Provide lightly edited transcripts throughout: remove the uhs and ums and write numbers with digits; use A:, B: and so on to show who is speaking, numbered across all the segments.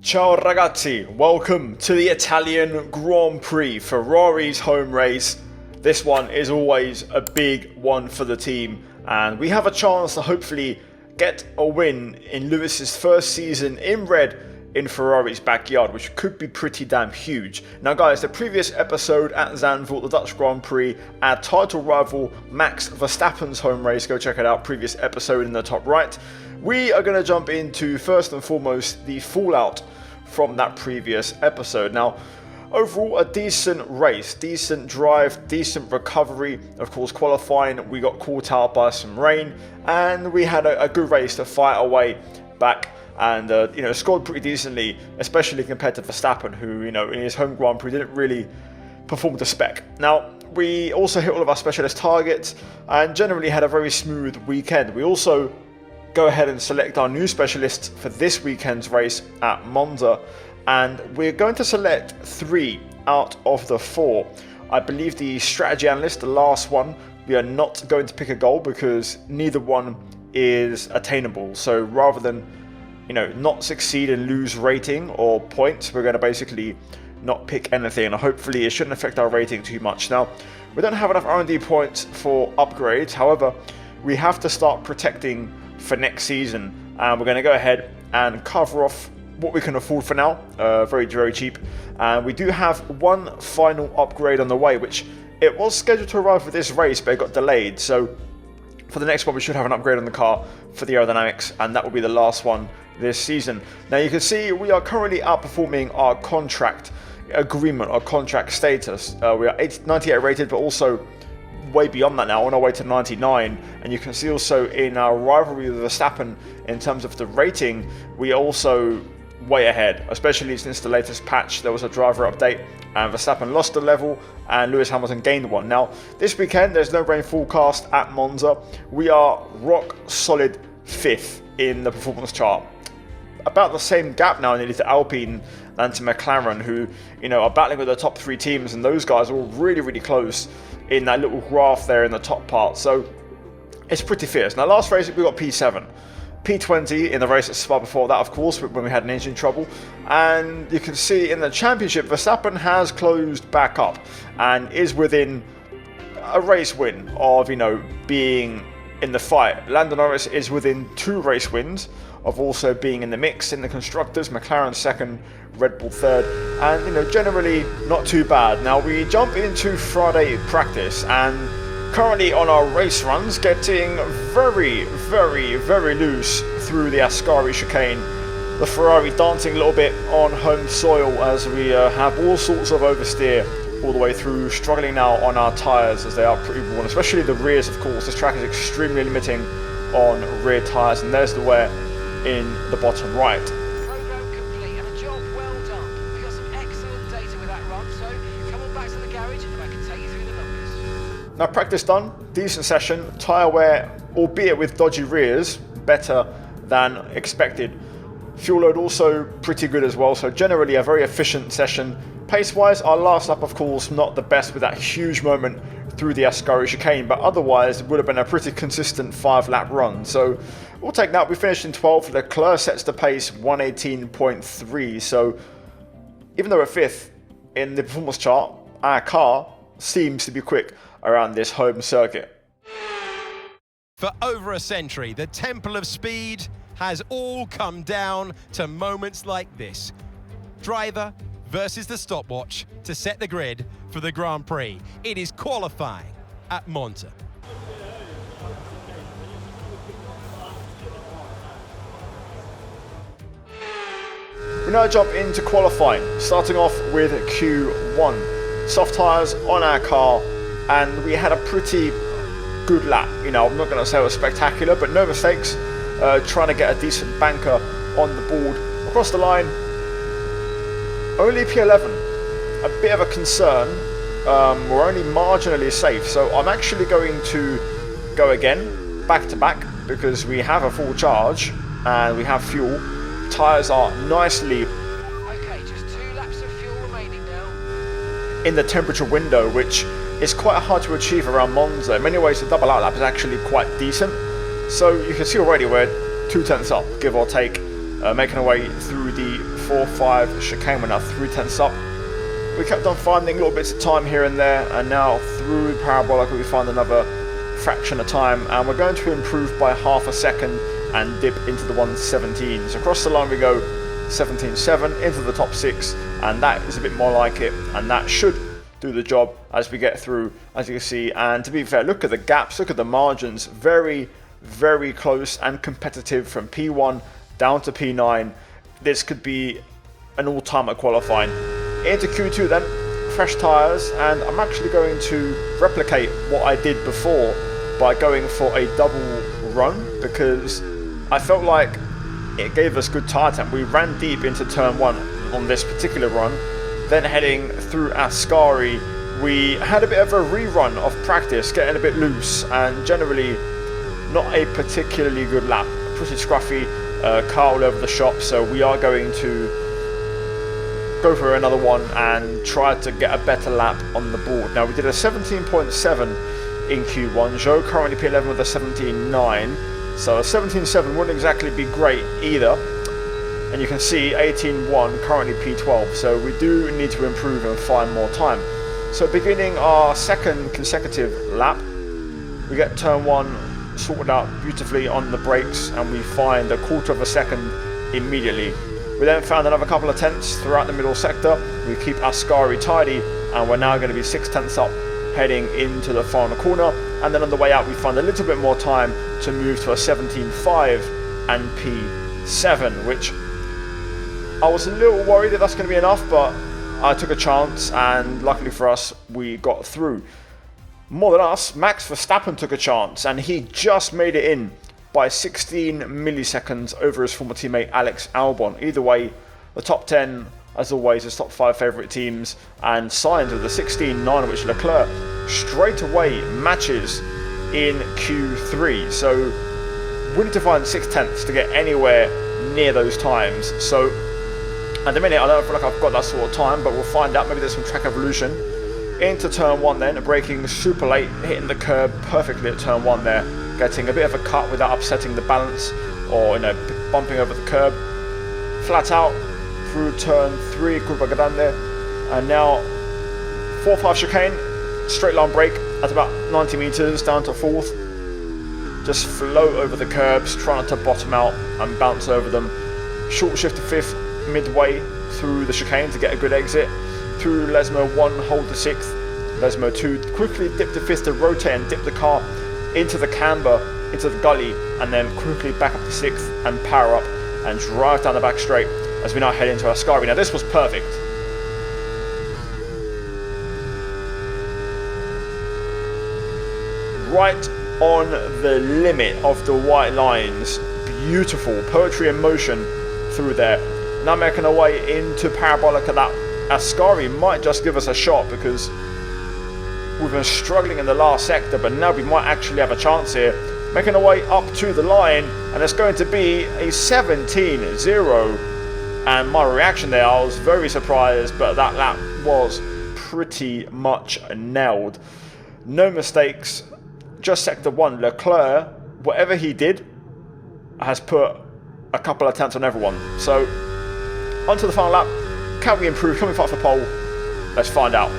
A: Ciao ragazzi, welcome to the Italian Grand Prix, Ferrari's home race. This one is always a big one for the team, and we have a chance to hopefully get a win in Lewis's first season in red in Ferrari's backyard, which could be pretty damn huge. Now guys, the previous episode at Zandvoort, the Dutch Grand Prix, our title rival Max Verstappen's home race, go check it out, previous episode in the top right. We are going to jump into, first and foremost, the fallout from that previous episode. Now, overall, a decent race, decent drive, decent recovery. Of course, qualifying, we got caught out by some rain, and we had a good race to fight our way back and scored pretty decently, especially compared to Verstappen, who, in his home Grand Prix didn't really perform to spec. Now, we also hit all of our specialist targets and generally had a very smooth weekend. We also go ahead and select our new specialists for this weekend's race at Monza, and we're going to select 3 out of the 4. I believe the strategy analyst, the last one, we are not going to pick a goal because neither one is attainable. So rather than not succeed and lose rating or points, we're going to basically not pick anything, and hopefully it shouldn't affect our rating too much. Now, we don't have enough R&D points for upgrades, however, we have to start protecting for next season, and we're going to go ahead and cover off what we can afford for now, very cheap. And we do have one final upgrade on the way, which it was scheduled to arrive for this race, but it got delayed. So for the next one, we should have an upgrade on the car for the aerodynamics, and that will be the last one this season. Now you can see we are currently outperforming our contract agreement, our contract status. We are 98 rated, but also way beyond that now, on our way to 99. And you can see also in our rivalry with Verstappen, in terms of the rating, we are also way ahead, especially since the latest patch. There was a driver update and Verstappen lost a level and Lewis Hamilton gained one. Now this weekend there's no rain forecast at Monza. We are rock solid 5th in the performance chart, about the same gap now nearly to Alpine than to McLaren, who are battling with the top 3 teams, and those guys are all really close in that little graph there in the top part. So it's pretty fierce. Now last race we got P7, P20 in the race at Spa before that, of course, when we had an engine trouble. And you can see in the championship Verstappen has closed back up and is within a race win of being in the fight. Lando Norris is within 2 race wins of also being in the mix in the constructors. McLaren 2nd, Red Bull 3rd, and generally not too bad. Now we jump into Friday practice, and currently on our race runs, getting very loose through the Ascari chicane. The Ferrari dancing a little bit on home soil as we have all sorts of oversteer all the way through, struggling now on our tyres as they are pretty worn, especially the rears, of course. This track is extremely limiting on rear tyres, and there's the wear in the bottom right.
B: Program complete and a job well done. We got some excellent data with that run, so come on back to the garage and I can take you through the numbers.
A: Now practice done, decent session, tyre wear, albeit with dodgy rears, better than expected. Fuel load also pretty good as well, so generally a very efficient session. Pace-wise, our last lap, of course, not the best with that huge moment through the Ascari chicane, but otherwise it would have been a pretty consistent 5-lap run. So we'll take that. We finished in 12th. Leclerc sets the pace 118.3. So even though we're 5th in the performance chart, our car seems to be quick around this home circuit.
C: For over a century, the Temple of Speed has all come down to moments like this. Driver versus the stopwatch to set the grid for the Grand Prix. It is qualifying at Monza.
A: We now jump into qualifying, starting off with Q1. Soft tyres on our car, and we had a pretty good lap. I'm not going to say it was spectacular, but no mistakes. Trying to get a decent banker on the board. Across the line, only P11. A bit of a concern. We're only marginally safe, so I'm actually going to go again, back to back, because we have a full charge and we have fuel. Tyres are nicely
B: Okay, just 2 laps of fuel remaining now.
A: in the temperature window, which is quite hard to achieve around Monza. In many ways, the double outlap is actually quite decent. So you can see already we're 2 tenths up, give or take, making our way through the 4, 5 chicane. We're now 3/10 up. We kept on finding little bits of time here and there, and now through Parabolica we find another fraction of time, and we're going to improve by half a second and dip into the 117s. Across the line we go 17.7 into the top 6, and that is a bit more like it, and that should do the job as we get through, as you can see. And to be fair, look at the gaps, look at the margins, very, very close and competitive from P1 down to P9. This could be an all-timer qualifying. Into Q2 then, fresh tyres, and I'm actually going to replicate what I did before by going for a double run, because I felt like it gave us good tyre temp. We ran deep into turn 1 on this particular run, then heading through Ascari we had a bit of a rerun of practice, getting a bit loose, and generally not a particularly good lap. Pretty scruffy car all over the shop, so we are going to go for another one and try to get a better lap on the board. Now we did a 17.7 in Q1. Joe currently P11 with a 17.9, so a 17.7 wouldn't exactly be great either. And you can see 18.1 currently P12, so we do need to improve and find more time. So beginning our second consecutive lap, we get turn 1 sorted out beautifully on the brakes, and we find a quarter of a second immediately. We then found another couple of tenths throughout the middle sector. We keep Ascari tidy, and we're now going to be 6 tenths up heading into the final corner. And then on the way out we find a little bit more time to move to a 17.5 and P7, which I was a little worried if that's going to be enough, but I took a chance, and luckily for us we got through. More than us, Max Verstappen took a chance, and he just made it in by 16 milliseconds over his former teammate Alex Albon. Either way, the top 10, as always, his top 5 favourite teams, and signs with the 16.9, which Leclerc straight away matches in Q3. So we need to find 6 tenths to get anywhere near those times. So at the minute I don't feel like I've got that sort of time, but we'll find out. Maybe there's some track evolution. Into turn 1 then, braking super late, hitting the curb perfectly at turn 1 there, getting a bit of a cut without upsetting the balance or bumping over the curb. Flat out through turn 3, Curva Grande, and now 4-5 chicane, straight line brake at about 90 meters down to 4th. Just float over the curbs, try not to bottom out and bounce over them. Short shift to 5th midway through the chicane to get a good exit. Through Lesmo 1, hold to 6th, Lesmo 2, quickly dip to 5th to rotate and dip the car into the camber, into the gully, and then quickly back up to 6th and power up and drive down the back straight as we now head into Ascari. Now this was perfect. Right on the limit of the white lines. Beautiful poetry in motion through there. Now making our way into Parabolica. That Ascari might just give us a shot, because we've been struggling in the last sector, but now we might actually have a chance here. Making our way up to the line, and it's going to be a 17.0. And my reaction there, I was very surprised, but that lap was pretty much nailed. No mistakes, just sector 1. Leclerc, whatever he did, has put a couple of tenths on everyone. So onto the final lap. Can we improve? Can we fight for pole? Let's find out.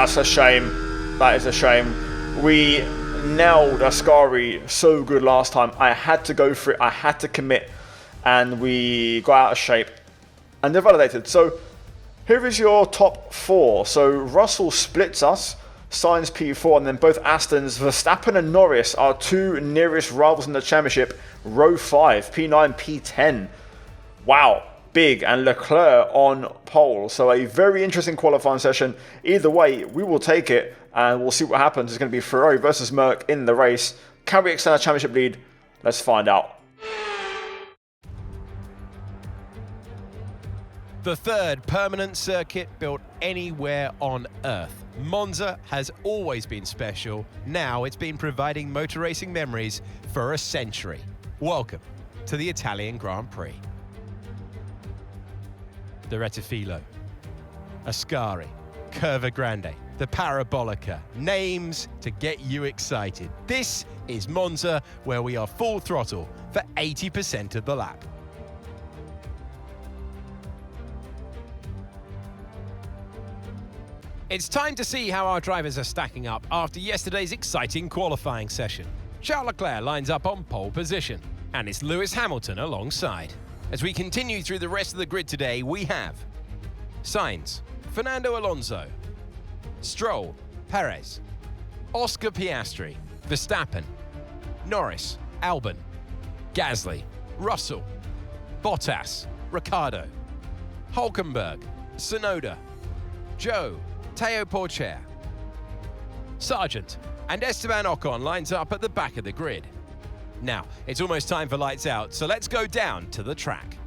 A: That's a shame. That is a shame. We nailed Ascari so good last time. I had to go for it. I had to commit, and we got out of shape. and they're validated. So here is your top 4. So Russell splits us, Sainz P4, and then both Astons, Verstappen and Norris are 2 nearest rivals in the championship, row 5, P9, P10. Wow, big, and Leclerc on pole. So a very interesting qualifying session. Either way, we will take it, and we'll see what happens. It's going to be Ferrari versus Merc in the race. Can we extend our championship lead? Let's find out.
C: The third permanent circuit built anywhere on Earth. Monza has always been special. Now it's been providing motor racing memories for a century. Welcome to the Italian Grand Prix. The Rettifilo, Ascari, Curva Grande, the Parabolica. Names to get you excited. This is Monza, where we are full throttle for 80% of the lap. It's time to see how our drivers are stacking up after yesterday's exciting qualifying session. Charles Leclerc lines up on pole position, and it's Lewis Hamilton alongside. As we continue through the rest of the grid today, we have Sainz, Fernando Alonso, Stroll, Perez, Oscar Piastri, Verstappen, Norris, Albon, Gasly, Russell, Bottas, Ricciardo, Hülkenberg, Tsunoda, Zhou, Teo Porcher, Sargent, and Esteban Ocon lines up at the back of the grid. Now, it's almost time for lights out, so let's go down to the track.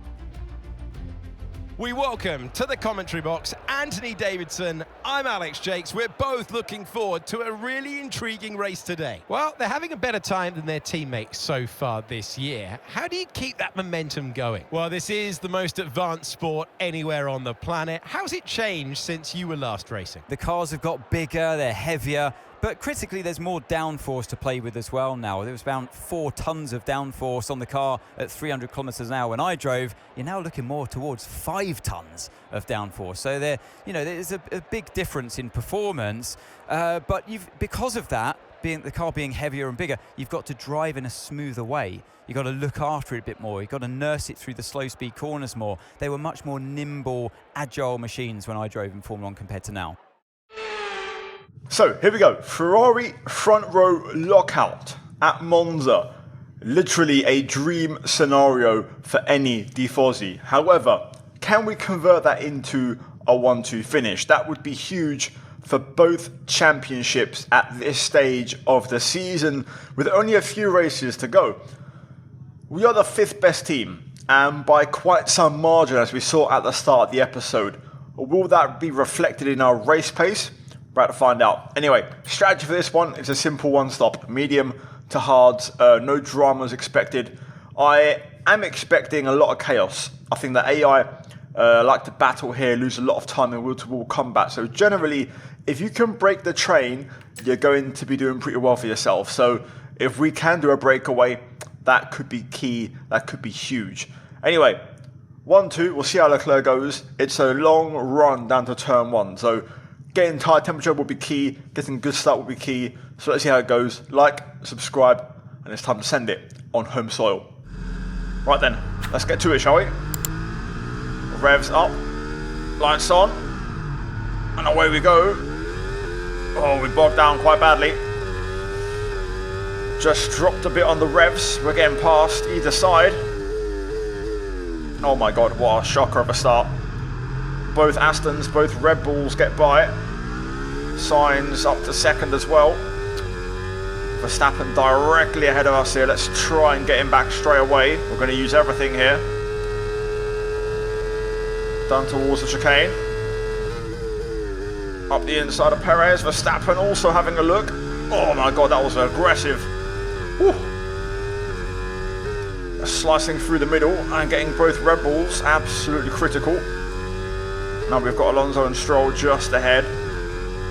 C: We welcome to the commentary box Anthony Davidson. I'm Alex Jakes. We're both looking forward to a really intriguing race today. Well, they're having a better time than their teammates so far this year. How do you keep that momentum going? Well, this is the most advanced sport anywhere on the planet. How's it changed since you were last racing?
D: The cars have got bigger, they're heavier, but critically there's more downforce to play with as well now. There was about 4 tons of downforce on the car at 300 kilometers an hour when I drove. You're now looking more towards 5 tons of downforce. So there's a big difference in performance, but because of that, the car being heavier and bigger, you've got to drive in a smoother way. You've got to look after it a bit more. You've got to nurse it through the slow speed corners more. They were much more nimble, agile machines when I drove in Formula 1 compared to now.
A: So here we go. Ferrari front row lockout at Monza. Literally a dream scenario for any Tifosi. However, can we convert that into a 1-2 finish? That would be huge for both championships at this stage of the season with only a few races to go. We are the 5th best team, and by quite some margin, as we saw at the start of the episode. Will that be reflected in our race pace? We're about to find out. Anyway, strategy for this one is a simple one-stop. Medium to hard, no dramas expected. I am expecting a lot of chaos. I think the AI like to battle here, lose a lot of time in wheel-to-wheel combat. So generally, if you can break the train, you're going to be doing pretty well for yourself. So if we can do a breakaway, that could be key. That could be huge. Anyway, 1-2, we'll see how Leclerc goes. It's a long run down to turn 1. So getting tire temperature will be key. Getting a good start will be key. So let's see how it goes. Like, subscribe, and it's time to send it on home soil. Right then, let's get to it, shall we? Revs up, lights on, and away we go. Oh, we bogged down quite badly. Just dropped a bit on the revs. We're getting past either side. Oh my god, what a shocker of a start. Both Astons, both Red Bulls get by. Sainz up to 2nd as well. Verstappen directly ahead of us here. Let's try and get him back straight away. We're going to use everything here. Down towards the chicane. Up the inside of Perez. Verstappen also having a look. Oh my god, that was aggressive. Whew. Slicing through the middle and getting both Red Bulls absolutely critical. Now we've got Alonso and Stroll just ahead.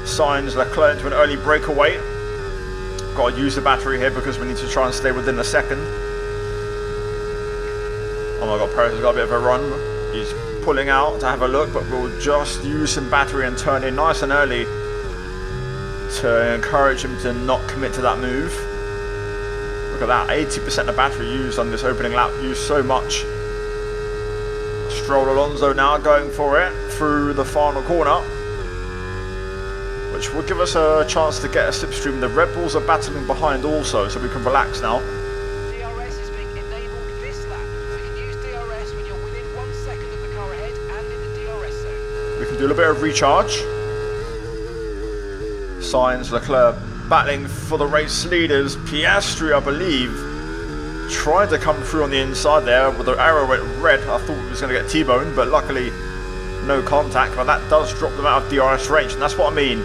A: Sainz, Leclerc into an early breakaway. Got to use the battery here because we need to try and stay within a second. Oh my god, Perez has got a bit of a run. He's pulling out to have a look, but we'll just use some battery and turn in nice and early to encourage him to not commit to that move. Look at that, 80% of battery used on this opening lap. Used so much. Stroll Alonso now going for it through the final corner, which will give us a chance to get a slipstream. The Red Bulls are battling behind also, so we can relax now.
B: DRS is being enabled this lap. We can use DRS when you're within 1 second of the car ahead and in the DRS zone.
A: We can do a little bit of recharge. Sainz, Leclerc battling for the race leaders. Piastri, I believe, tried to come through on the inside there, but the arrow went red. I thought he was going to get T-boned, but luckily no contact. But that does drop them out of DRS range, and that's what I mean.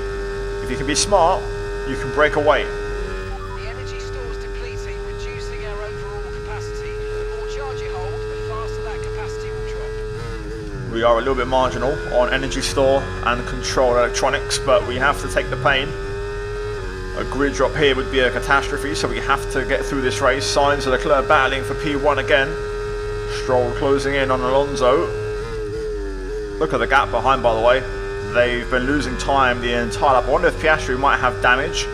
A: If you can be smart, you can break away.
B: The energy store's depleting, reducing our overall capacity. The more charge you hold, the faster that capacity will drop.
A: We are a little bit marginal on energy store and control electronics, but we have to take the pain. A grid drop here would be a catastrophe, so we have to get through this race. Sainz and Leclerc battling for P1 again. Stroll closing in on Alonso. Look at the gap behind, by the way. They've been losing time the entire lap. I wonder if Piastri might have damage.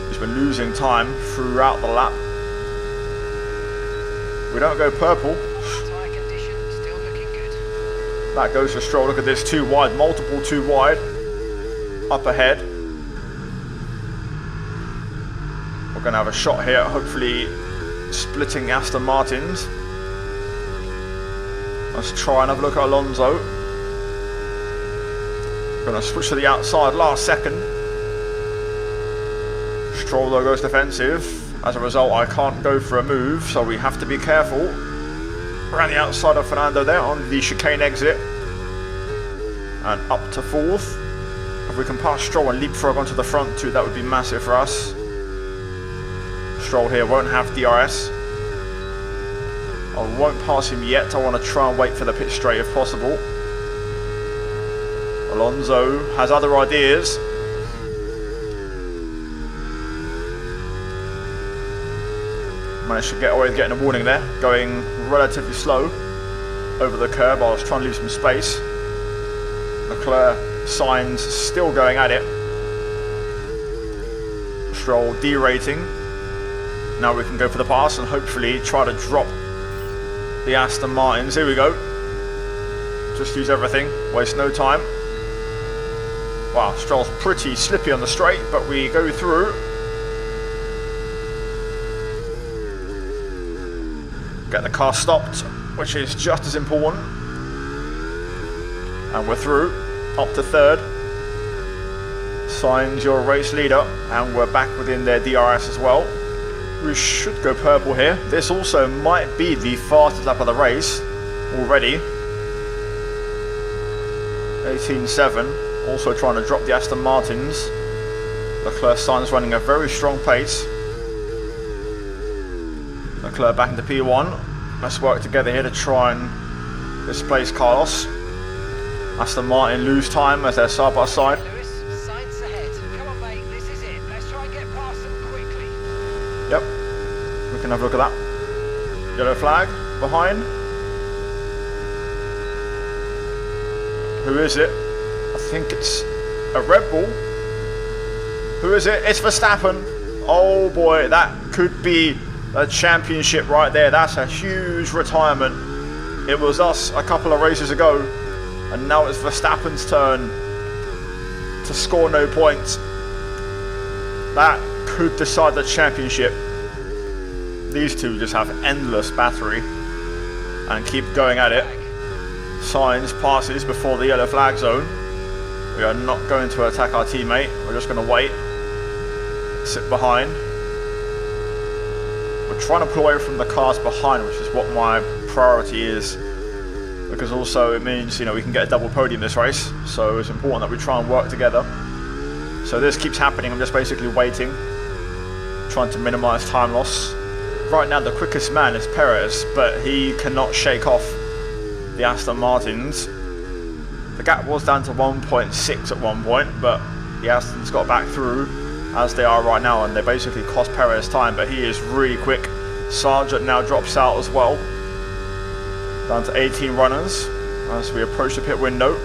A: He's been losing time throughout the lap. We don't go purple.
B: Tyre condition still looking good.
A: That goes to Stroll. Look at this, too wide, multiple too wide. Up ahead. We're going to have a shot here, hopefully splitting Aston Martins. Let's try and have a look at Alonso. Going to switch to the outside last second. Stroll though goes defensive. As a result, I can't go for a move, so we have to be careful. Around the outside of Fernando there on the chicane exit. And up to 4th. If we can pass Stroll and leapfrog onto the front too, that would be massive for us. Stroll here won't have DRS. I won't pass him yet. I want to try and wait for the pit straight if possible. Alonso has other ideas. Managed to get away with getting a warning there. Going relatively slow over the curb. I was trying to leave some space. Leclerc, Sainz still going at it. Stroll derating. Now we can go for the pass and hopefully try to drop the Aston Martins. Here we go. Just use everything. Waste no time. Wow, Stroll's pretty slippy on the straight, but we go through. Get the car stopped, which is just as important. And we're through. Up to 3rd. Sainz your race leader, and we're back within their DRS as well. We should go purple here. This also might be the fastest lap of the race already. 18.7. Also trying to drop the Aston Martins. Leclerc Sainz running a very strong pace. Leclerc back into P1. Let's work together here to try and displace Carlos. Aston Martin lose time as they're side by side.
B: Lewis, Sainz ahead. Come on, mate, this is it. Let's try and get past them quickly.
A: Yep, we can have a look at that. Yellow flag behind. Who is it? I think it's a Red Bull. Who is it? It's Verstappen. Oh boy, that could be a championship right there. That's a huge retirement. It was us a couple of races ago, and now it's Verstappen's turn to score no points. That could decide the championship. These two just have endless battery and keep going at it. Sainz passes before the yellow flag zone. We are not going to attack our teammate. We're just going to wait. Sit behind. We're trying to pull away from the cars behind, which is what my priority is. Because also it means, you know, we can get a double podium this race. So it's important that we try and work together. So this keeps happening. I'm just basically waiting. Trying to minimize time loss. Right now the quickest man is Perez, but he cannot shake off the Aston Martins. The gap was down to 1.6 at one point, but the Astons got back through as they are right now, and they basically cost Perez time, but he is really quick. Sargent now drops out as well. Down to 18 runners as we approach the pit window.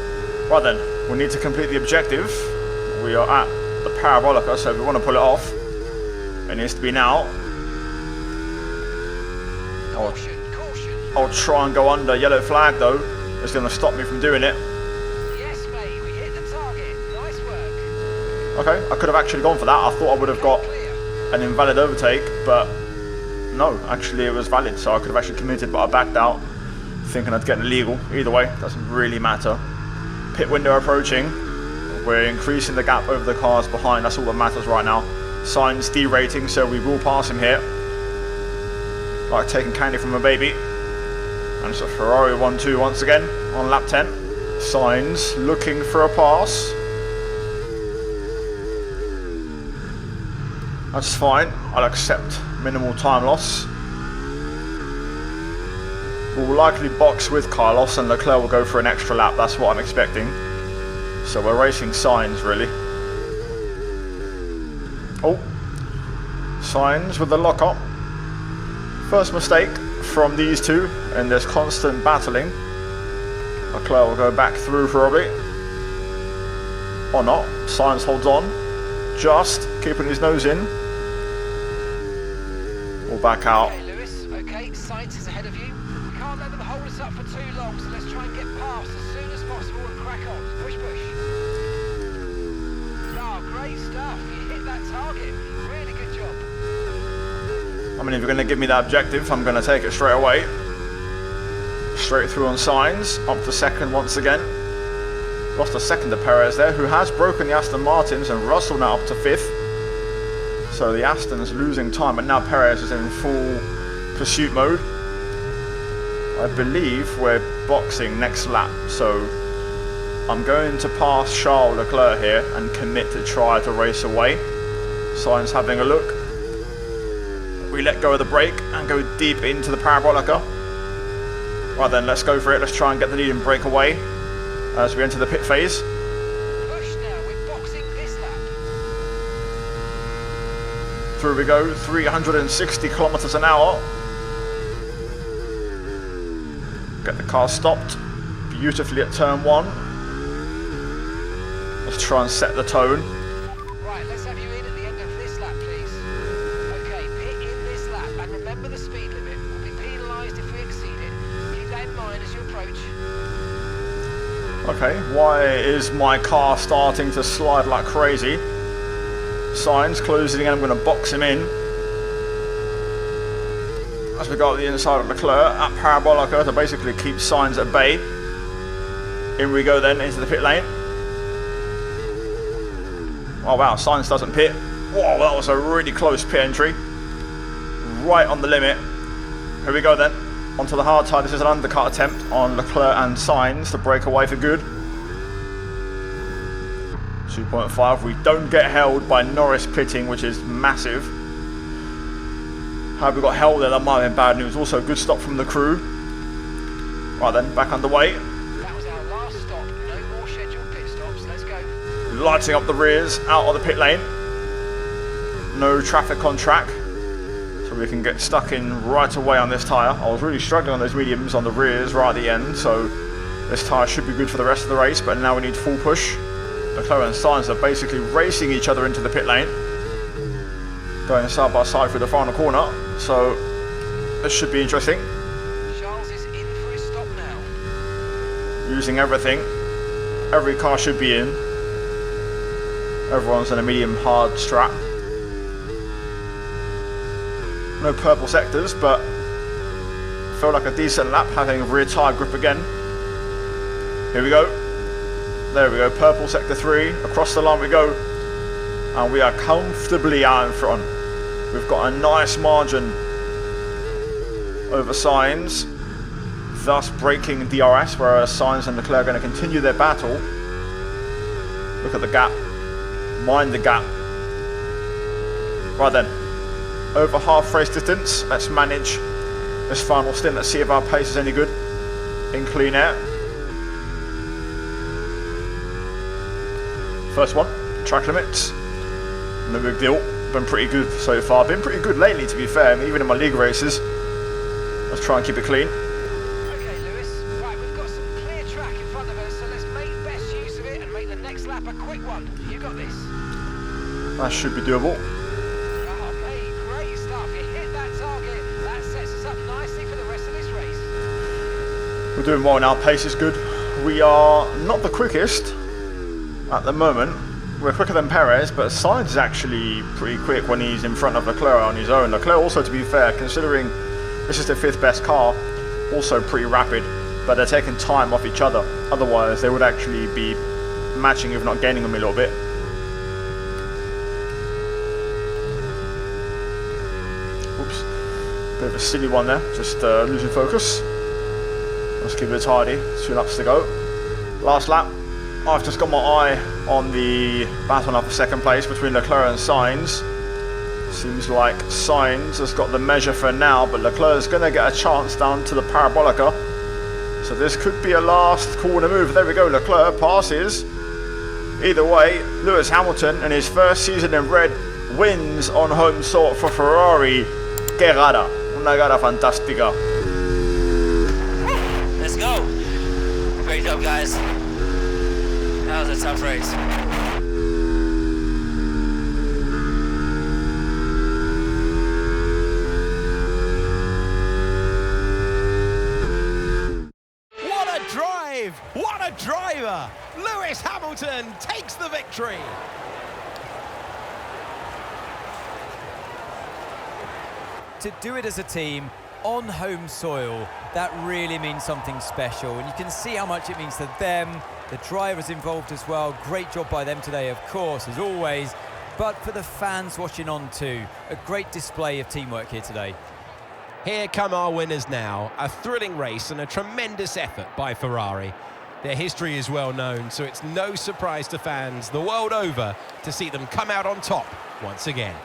A: Right then, we need to complete the objective. We are at the Parabolica, so if we want to pull it off, it needs to be now.
B: Caution.
A: I'll try and go under. Yellow flag though. is going to stop me from doing it.
B: Yes, mate, we hit the target. Nice work.
A: Okay, I could have actually gone for that. I thought I would have got
B: Clear.
A: an invalid overtake, but no, actually it was valid, so I could have actually committed, but I backed out, thinking I'd get illegal. Either way, doesn't really matter. Pit window approaching. We're increasing the gap over the cars behind. That's all that matters right now. Sainz derating, so we will pass him here. Like taking candy from a baby. And it's a Ferrari 1-2 once again on lap 10. Sainz looking for a pass. That's fine. I'll accept minimal time loss. We'll likely box with Carlos and Leclerc will go for an extra lap. That's what I'm expecting. So we're racing Sainz really. Oh, Sainz with the lock-up. First mistake from these two in this constant battling. Leclerc will go back through probably. Or not. Sainz holds on. Just keeping his nose in. We'll back out.
B: Okay, Lewis. Okay, Sainz is ahead of you. We can't let them hold us up for too long, so let's try and get past as soon as possible and crack on. Push, push. Oh, great stuff. You hit that target. Really good job.
A: I mean, if you're going to give me that objective, I'm going to take it straight away. Straight through on Sainz, up to second once again. Lost a second to Perez there, who has broken the Aston Martins, and Russell now up to fifth. So the Aston's losing time, and now Perez is in full pursuit mode. I believe we're boxing next lap, so I'm going to pass Charles Leclerc here and commit to try to race away. Sainz having a look. We let go of the brake and go deep into the parabolica. Right then, let's go for it. Let's try and get the lead and break away as we enter the pit phase.
B: Push now. We're boxing this lap.
A: Through we go, 360 kilometers an hour. Get the car stopped beautifully at turn 1. Let's try and set the tone.
B: Right, let's have you in at the end of this lap, please. Okay, pit in this lap, and remember the speed limit. We'll be penalised if we exceed it. Keep that in mind as you approach.
A: Okay, why is my car starting to slide like crazy? Sainz closing in, I'm going to box him in. As we go up the inside of Leclerc at parabolica to basically keep Sainz at bay. In we go then into the pit lane. Oh wow, Sainz doesn't pit. Whoa, that was a really close pit entry. Right on the limit. Here we go then. Onto the hard side. This is an undercut attempt on Leclerc and Sainz to break away for good. 2.5. We don't get held by Norris pitting, which is massive. How we got held there, that might have been bad news. Also, good stop from the crew. Right then, back underway.
B: That was our last stop. No more scheduled pit stops. Let's go.
A: Lighting up the rears out of the pit lane. No traffic on track, so we can get stuck in right away on this tyre. I was really struggling on those mediums on the rears right at the end, so this tyre should be good for the rest of the race, but now we need full push. Leclerc and Sainz are basically racing each other into the pit lane, going side by side through the final corner, so this should be interesting.
B: Charles is in for his stop now.
A: Using everything. Every car should be in. Everyone's in a medium hard strap. No purple sectors, but feel like a decent lap having a rear tyre grip again. Here we go. There we go, purple sector 3. Across the line we go. And we are comfortably out in front. We've got a nice margin over Sainz, thus breaking DRS, whereas Sainz and Leclerc are going to continue their battle. Look at the gap. Mind the gap. Right then, over half race distance. Let's manage this final stint. Let's see if our pace is any good in clean air. First one, track limits. No big deal. Been pretty good so far. Been pretty good lately, to be fair, even in my league races. Let's try and keep it clean.
B: Okay, Lewis. Right, we've got some clear track in front of us, so let's make best use of it and make the next lap a quick one. You got this.
A: That should be doable.
B: Oh, mate, great stuff. You hit that target. That sets us up nicely for the rest of this race.
A: We're doing well now, pace is good. We are not the quickest at the moment. We're quicker than Perez, but Sainz is actually pretty quick when he's in front of Leclerc on his own. Leclerc also, to be fair, considering this is the 5th best car, also pretty rapid, but they're taking time off each other. Otherwise, they would actually be matching, if not gaining them a little bit. Oops, bit of a silly one there, just losing focus. Let's keep it tidy, 2 laps to go. Last lap, I've just got my eye on the battle up for 2nd place between Leclerc and Sainz. Seems like Sainz has got the measure for now, but Leclerc is going to get a chance down to the Parabolica. So this could be a last corner move. There we go, Leclerc passes. Either way, Lewis Hamilton in his first season in red wins on home soil for Ferrari. Que gara, una gara fantástica.
E: Let's go. Great job, guys. That was a tough race.
C: What a drive! What a driver! Lewis Hamilton takes the victory.
D: To do it as a team on home soil, that really means something special, and you can see how much it means to them, the drivers involved as well. Great job by them today, of course, as always, but for the fans watching on too, a great display of teamwork here today.
C: Here come our winners now. A thrilling race and a tremendous effort by Ferrari. Their history is well known, so it's no surprise to fans the world over to see them come out on top once again.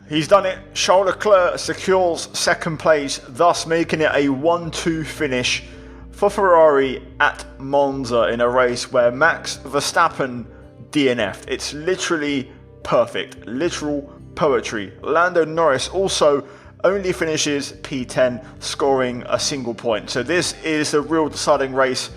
A: He's done it. Charles Leclerc secures 2nd place, thus making it a 1-2 finish for Ferrari at Monza in a race where Max Verstappen DNF'd. It's literally perfect. Literal poetry. Lando Norris also only finishes P10, scoring a single point. So this is the real deciding race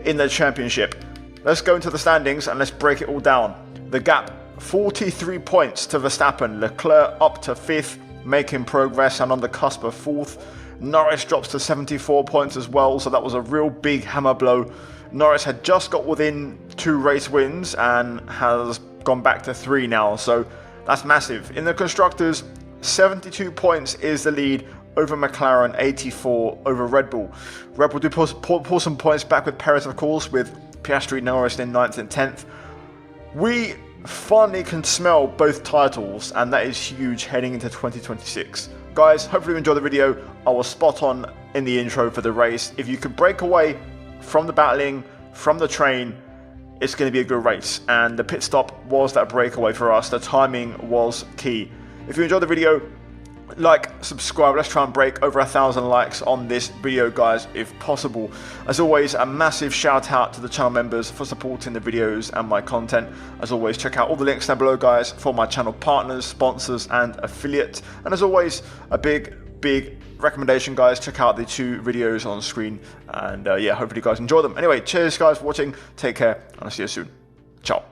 A: in the championship. Let's go into the standings and let's break it all down. The gap, 43 points to Verstappen. Leclerc up to 5th, making progress and on the cusp of 4th. Norris drops to 74 points as well, so that was a real big hammer blow. Norris had just got within 2 race wins and has gone back to 3 now, so that's massive. In the Constructors, 72 points is the lead over McLaren, 84 over Red Bull. Red Bull do pull some points back with Perez, of course, with Piastri, Norris in 9th and 10th. We finally can smell both titles, and that is huge heading into 2026. Guys, hopefully you enjoyed the video. I was spot on in the intro for the race. If you could break away from the battling, from the train, it's going to be a good race, and the pit stop was that breakaway for us. The timing was key. If you enjoyed the video, like, subscribe. Let's try and break over 1,000 likes on this video, guys, if possible. As always, a massive shout out to the channel members for supporting the videos and my content. As always, check out all the links down below, guys, for my channel partners, sponsors and affiliates. And as always, a big recommendation, guys, check out the 2 videos on screen, and yeah, hopefully you guys enjoy them. Anyway, cheers guys for watching, take care, and I'll see you soon. Ciao.